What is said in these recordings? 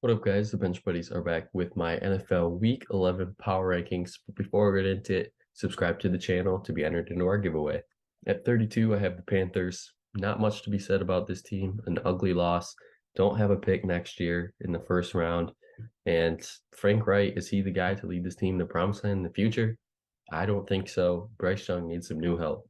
What up, guys? The Bench Buddies are back with my NFL Week 11 power rankings. But before we get into it, subscribe to the channel to be entered into our giveaway. At 32, I have the Panthers. Not much to be said about this team. An ugly loss. Don't have a pick next year in the first round. And Frank Wright, is he the guy to lead this team to promised land in the future? I don't think so. Bryce Young needs some new help.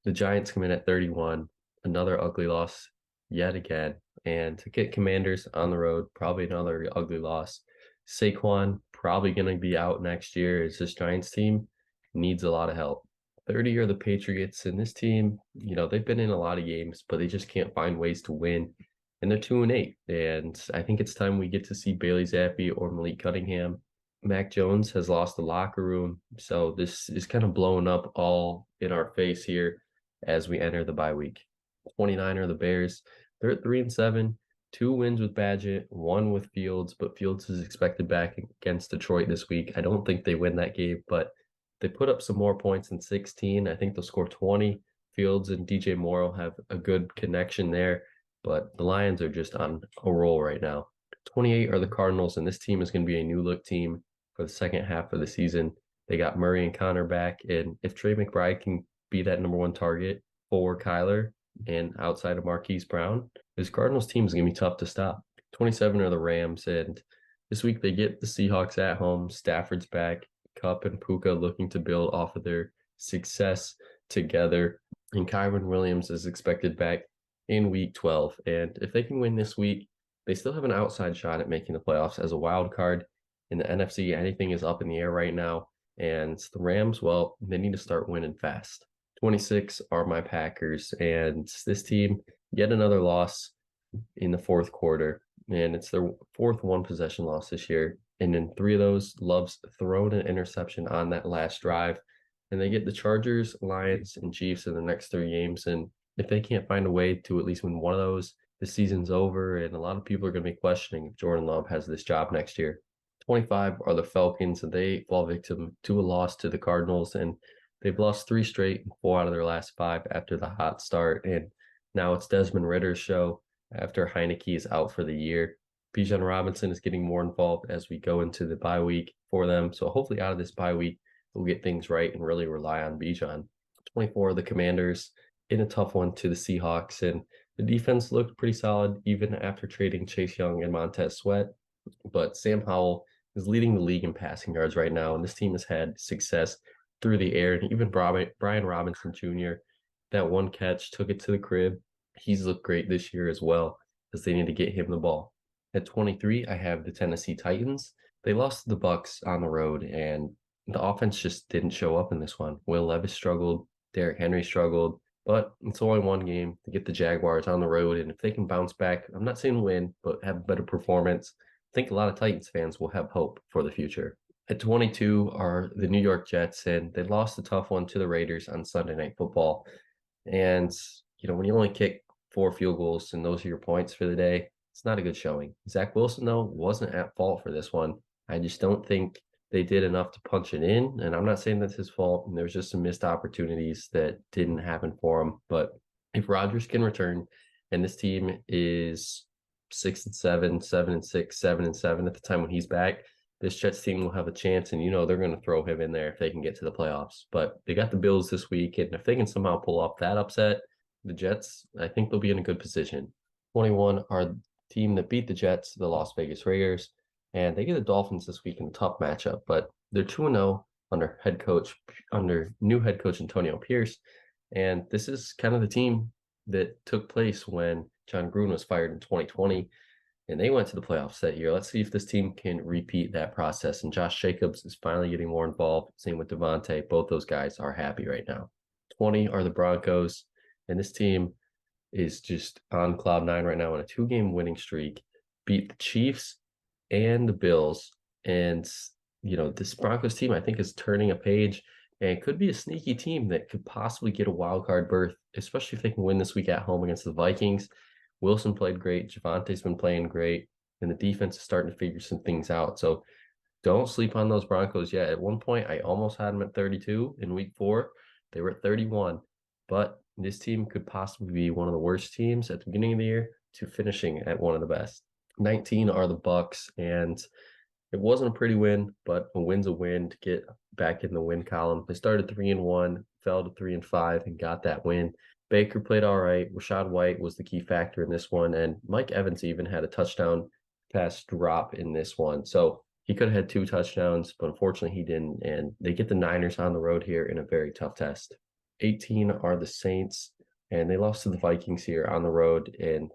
The Giants come in at 31. Another ugly loss yet again. And to get Commanders on the road, probably another ugly loss. Saquon probably going to be out next year as this Giants team needs a lot of help. 30 are the Patriots, and this team, they've been in a lot of games, but they just can't find ways to win. And they're 2-8. And I think it's time we get to see Bailey Zappi or Malik Cunningham. Mac Jones has lost the locker room, so this is kind of blowing up all in our face here as we enter the bye week. 29 are the Bears. They're at 3-7, 2 wins with Badgett, 1 with Fields, but Fields is expected back against Detroit this week. I don't think they win that game, but they put up some more points in 16. I think they'll score 20. Fields and DJ Moore will have a good connection there, but the Lions are just on a roll right now. 28 are the Cardinals, and this team is going to be a new look team for the second half of the season. They got Murray and Connor back, and if Trey McBride can be that number one target for Kyler and outside of Marquise Brown, this Cardinals team is going to be tough to stop. 27 are the Rams, and this week they get the Seahawks at home. Stafford's back. Kupp and Puka looking to build off of their success together. And Kyron Williams is expected back in week 12. And if they can win this week, they still have an outside shot at making the playoffs as a wild card. In the NFC, anything is up in the air right now. And the Rams, well, they need to start winning fast. 26 are my Packers, and this team, yet another loss in the fourth quarter, and it's their fourth one-possession loss this year. And in 3 of those, Love's thrown an interception on that last drive, and they get the Chargers, Lions, and Chiefs in the next 3 games. And if they can't find a way to at least win one of those, the season's over, and a lot of people are going to be questioning if Jordan Love has this job next year. 25 are the Falcons, and they fall victim to a loss to the Cardinals, and they've lost 3 straight, 4 out of their last 5 after the hot start. And now it's Desmond Ritter's show after Heineke is out for the year. Bijan Robinson is getting more involved as we go into the bye week for them. So hopefully out of this bye week, we'll get things right and really rely on Bijan. 24 are the Commanders in a tough one to the Seahawks. And the defense looked pretty solid even after trading Chase Young and Montez Sweat. But Sam Howell is leading the league in passing yards right now, and this team has had success through the air. And even Brian Robinson Jr., that one catch took it to the crib. He's looked great this year as well, as they need to get him the ball. At 23, I have the Tennessee Titans. They lost to the Bucks on the road, and the offense just didn't show up in this one. Will Levis struggled, Derrick Henry struggled, but it's only one game to get the Jaguars on the road. And if they can bounce back, I'm not saying win, but have a better performance, I think a lot of Titans fans will have hope for the future. At 22 are the New York Jets, and they lost a tough one to the Raiders on Sunday Night Football. And, when you only kick 4 field goals and those are your points for the day, it's not a good showing. Zach Wilson, though, wasn't at fault for this one. I just don't think they did enough to punch it in. And I'm not saying that's his fault. And there's just some missed opportunities that didn't happen for him. But if Rodgers can return and this team is 6-7, 7-6, 7-7 at the time when he's back, this Jets team will have a chance, and they're going to throw him in there if they can get to the playoffs. But they got the Bills this week, and if they can somehow pull off that upset, the Jets, I think they'll be in a good position. 21 are the team that beat the Jets, the Las Vegas Raiders, and they get the Dolphins this week in a tough matchup, but they're 2-0 under new head coach Antonio Pierce, and this is kind of the team that took place when John Gruden was fired in 2020. And they went to the playoffs that year. Let's see if this team can repeat that process. And Josh Jacobs is finally getting more involved. Same with Devontae. Both those guys are happy right now. 20 are the Broncos. And this team is just on cloud 9 right now on a 2-game winning streak. Beat the Chiefs and the Bills. And, this Broncos team, I think, is turning a page and could be a sneaky team that could possibly get a wild card berth, especially if they can win this week at home against the Vikings. Wilson played great. Javante's been playing great. And the defense is starting to figure some things out. So don't sleep on those Broncos yet. At one point, I almost had them at 32 in week 4. They were at 31. But this team could possibly be one of the worst teams at the beginning of the year to finishing at one of the best. 19 are the Bucks, and it wasn't a pretty win, but a win's a win to get back in the win column. They started 3-1, fell to 3-5, and got that win. Baker played all right. Rachaad White was the key factor in this one, and Mike Evans even had a touchdown pass drop in this one. So he could have had 2 touchdowns, but unfortunately he didn't. And they get the Niners on the road here in a very tough test. 18 are the Saints, and they lost to the Vikings here on the road. And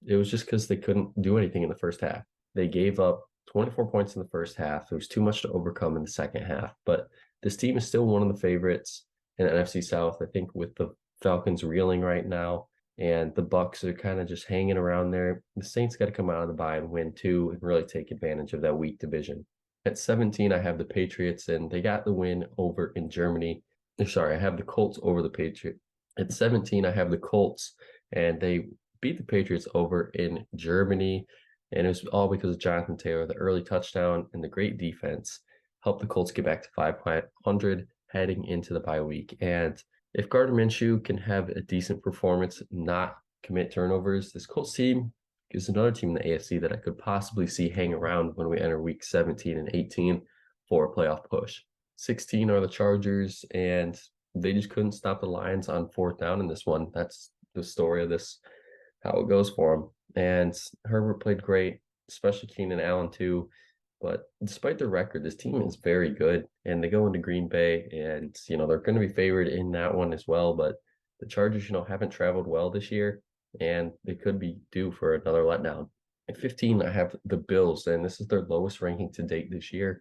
it was just because they couldn't do anything in the first half. They gave up 24 points in the first half. There was too much to overcome in the second half. But this team is still one of the favorites in the NFC South. I think with the Falcons reeling right now, and the Bucks are kind of just hanging around there. The Saints got to come out of the bye and win too, and really take advantage of that weak division. At 17, I have the Patriots, and they got the win over in Germany. Sorry, I have the Colts over the Patriots. At 17, I have the Colts, and they beat the Patriots over in Germany. And it was all because of Jonathan Taylor. The early touchdown and the great defense helped the Colts get back to 500 heading into the bye week. And if Gardner Minshew can have a decent performance, not commit turnovers, this Colts team is another team in the AFC that I could possibly see hang around when we enter week 17 and 18 for a playoff push. 16 are the Chargers, and they just couldn't stop the Lions on 4th down in this one. That's the story of this, how it goes for them. And Herbert played great, especially Keenan Allen too. But despite their record, this team is very good, and they go into Green Bay, and they're going to be favored in that one as well. But the Chargers, haven't traveled well this year, and they could be due for another letdown. At 15, I have the Bills, and this is their lowest ranking to date this year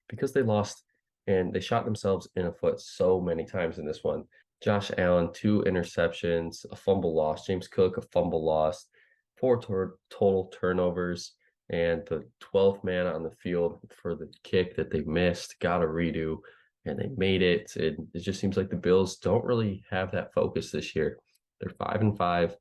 because they lost and they shot themselves in a foot so many times in this one. Josh Allen, 2 interceptions, a fumble loss. James Cook, a fumble loss, 4 total turnovers, and the 12th man on the field for the kick that they missed got a redo, and they made it. It just seems like the Bills don't really have that focus this year. They're 5-5.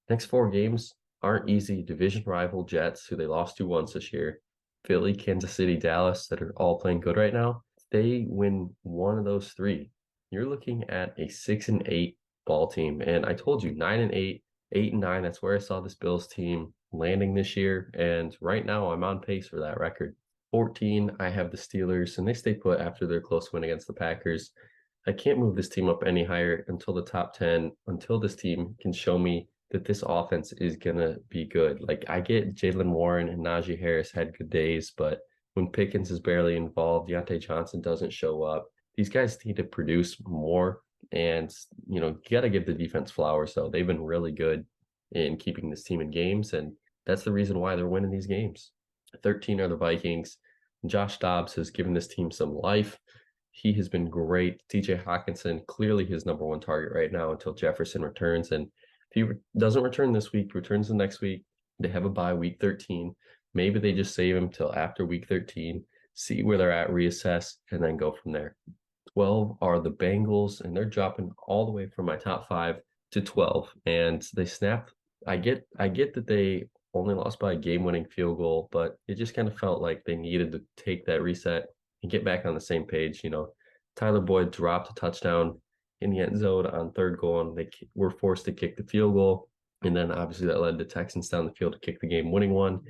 Next 4 games aren't easy. Division rival Jets, who they lost to once this year, Philly, Kansas City, Dallas, that are all playing good right now. They win one of those 3. You're looking at a 6-8 ball team, and I told you 9-8, 8-9. That's where I saw this Bills team landing this year, and right now I'm on pace for that record. 14, I have the Steelers, and they stay put after their close win against the Packers. I can't move this team up any higher until the top 10, until this team can show me that this offense is going to be good. Like, I get Jaylen Warren and Najee Harris had good days, but when Pickens is barely involved, Deontay Johnson doesn't show up. These guys need to produce more, and you got to give the defense flowers. So they've been really good in keeping this team in games, and that's the reason why they're winning these games. 13 are the Vikings. Josh Dobbs has given this team some life. He has been great. TJ Hawkinson, clearly his number 1 target right now until Jefferson returns. And if he doesn't return this week, returns the next week, they have a bye week 13. Maybe they just save him till after week 13, see where they're at, reassess, and then go from there. 12 are the Bengals, and they're dropping all the way from my top 5 to 12. And they snapped. I get that they only lost by a game-winning field goal, but it just kind of felt like they needed to take that reset and get back on the same page. Tyler Boyd dropped a touchdown in the end zone on 3rd goal, and they were forced to kick the field goal. And then obviously that led the Texans down the field to kick the game-winning one.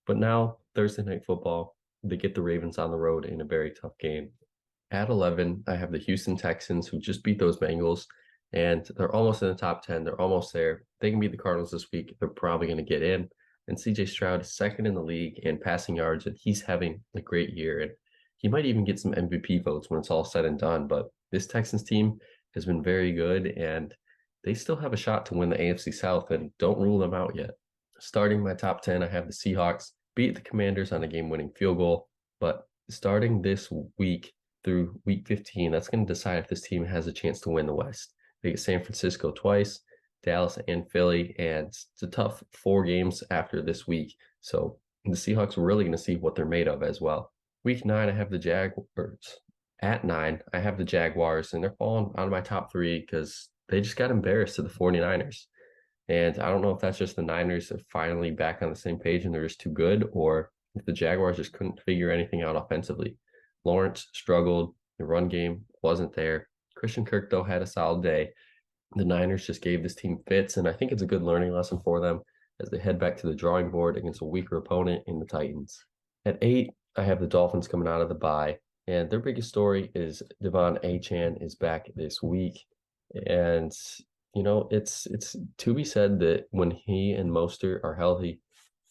But now, Thursday Night Football, they get the Ravens on the road in a very tough game. At 11, I have the Houston Texans, who just beat those Bengals, and they're almost in the top 10. They're almost there. They can beat the Cardinals this week. They're probably going to get in. And C.J. Stroud is 2nd in the league in passing yards, and he's having a great year. And he might even get some MVP votes when it's all said and done. But this Texans team has been very good, and they still have a shot to win the AFC South, and don't rule them out yet. Starting my top 10, I have the Seahawks beat the Commanders on a game-winning field goal. But starting this week through week 15, that's going to decide if this team has a chance to win the West. They get San Francisco twice, Dallas and Philly, and it's a tough 4 games after this week. So the Seahawks are really going to see what they're made of as well. Week 9, I have the Jaguars. At 9, I have the Jaguars, and they're falling out of my top 3 because they just got embarrassed to the 49ers. And I don't know if that's just the Niners are finally back on the same page and they're just too good, or if the Jaguars just couldn't figure anything out offensively. Lawrence struggled. The run game wasn't there. Christian Kirk, though, had a solid day. The Niners just gave this team fits, and I think it's a good learning lesson for them. as they head back to the drawing board against a weaker opponent in the Titans. At 8, I have the Dolphins coming out of the bye, and their biggest story is Devon Achane is back this week. And it's to be said that when he and Mostert are healthy,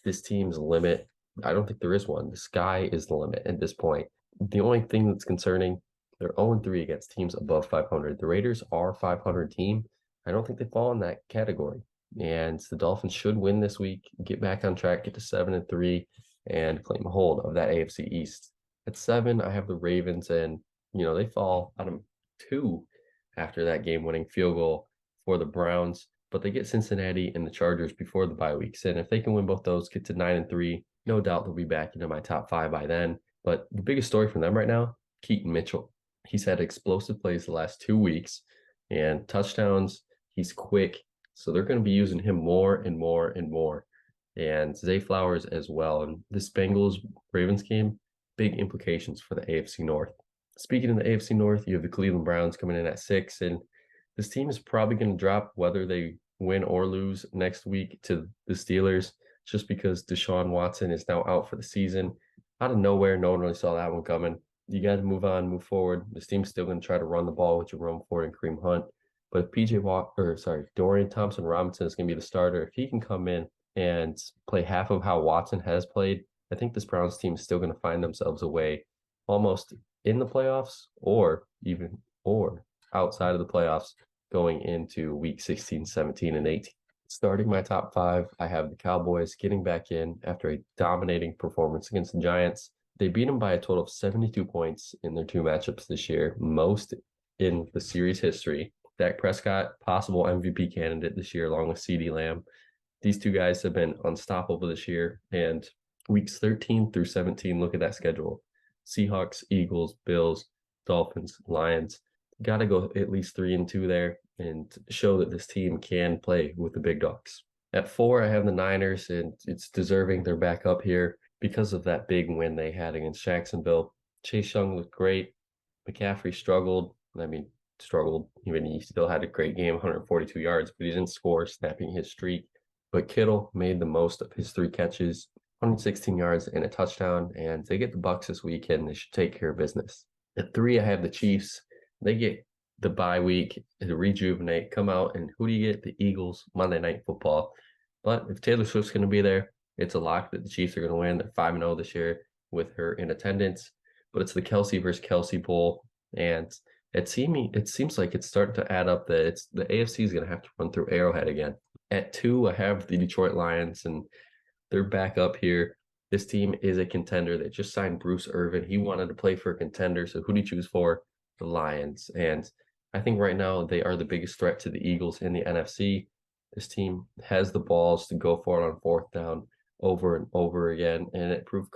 this team's limit, I don't think there is one. The sky is the limit at this point. The only thing that's concerning, they're 0-3 against teams above 500. The Raiders are a 500 team. I don't think they fall in that category. And the Dolphins should win this week, get back on track, get to 7-3, and claim a hold of that AFC East. At 7, I have the Ravens, and they fall out of 2 after that game-winning field goal for the Browns, but they get Cincinnati and the Chargers before the bye weeks. And if they can win both those, get to 9-3, no doubt they'll be back into my top 5 by then. But the biggest story from them right now, Keaton Mitchell. He's had explosive plays the last 2 weeks and touchdowns. He's quick, so they're going to be using him more and more and more. And Zay Flowers as well. And this Bengals-Ravens game, big implications for the AFC North. Speaking of the AFC North, you have the Cleveland Browns coming in at 6, and this team is probably going to drop whether they win or lose next week to the Steelers, just because Deshaun Watson is now out for the season. Out of nowhere, no one really saw that one coming. You got to move on, move forward. This team's still going to try to run the ball with Jerome Ford and Kareem Hunt. But if Dorian Thompson-Robinson is going to be the starter, if he can come in and play half of how Watson has played, I think this Browns team is still going to find themselves a way almost in the playoffs or outside of the playoffs going into week 16, 17, and 18. Starting my top 5, I have the Cowboys getting back in after a dominating performance against the Giants. They beat them by a total of 72 points in their 2 matchups this year, most in the series history. Dak Prescott, possible MVP candidate this year, along with CeeDee Lamb. These 2 guys have been unstoppable this year, and weeks 13 through 17, look at that schedule. Seahawks, Eagles, Bills, Dolphins, Lions. Got to go at least 3-2 there and show that this team can play with the big dogs. At 4, I have the Niners, and it's deserving they're back up here because of that big win they had against Jacksonville. Chase Young looked great. McCaffrey struggled. Even he still had a great game, 142 yards, but he didn't score, snapping his streak. But Kittle made the most of his 3 catches, 116 yards and a touchdown, and they get the Bucs this weekend. They should take care of business. At 3, I have the Chiefs. They get the bye week to rejuvenate, come out, and who do you get? The Eagles, Monday Night Football. But if Taylor Swift's going to be there, it's a lock that the Chiefs are going to win. They're 5-0 this year with her in attendance. But it's the Kelce versus Kelce Bowl, and it seems like it's starting to add up that the AFC is going to have to run through Arrowhead again. At 2, I have the Detroit Lions, and they're back up here. This team is a contender. They just signed Bruce Irvin. He wanted to play for a contender, so who do you choose for? The Lions. And I think right now they are the biggest threat to the Eagles in the NFC. This team has the balls to go for it on 4th down over and over again, and it proved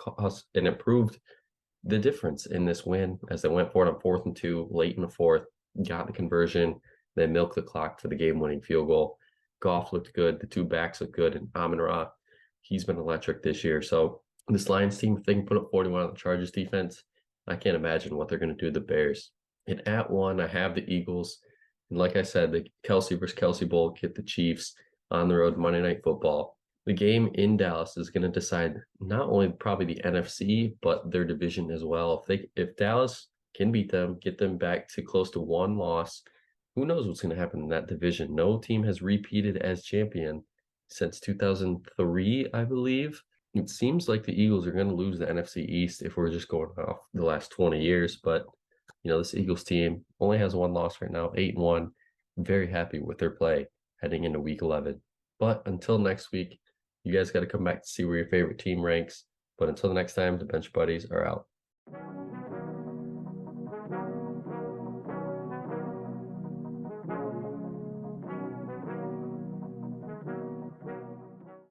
the difference in this win as they went for it on 4th and 2 late in the 4th, got the conversion, they milked the clock for the game-winning field goal. Goff looked good. The 2 backs look good, and Amon-Ra, he's been electric this year. So this Lions team, if they can put up 41 on the Chargers defense, I can't imagine what they're going to do to the Bears. And at 1, I have the Eagles. And like I said, the Kelce versus Kelce Bowl get the Chiefs on the road Monday Night Football. The game in Dallas is going to decide not only probably the NFC, but their division as well. If Dallas can beat them, get them back to close to 1 loss, who knows what's going to happen in that division. No team has repeated as champion since 2003, I believe. It seems like the Eagles are going to lose the NFC East if we're just going off the last 20 years. But, this Eagles team only has 1 loss right now, 8-1. I'm very happy with their play heading into week 11. But until next week, you guys got to come back to see where your favorite team ranks. But until the next time, the Bench Buddies are out.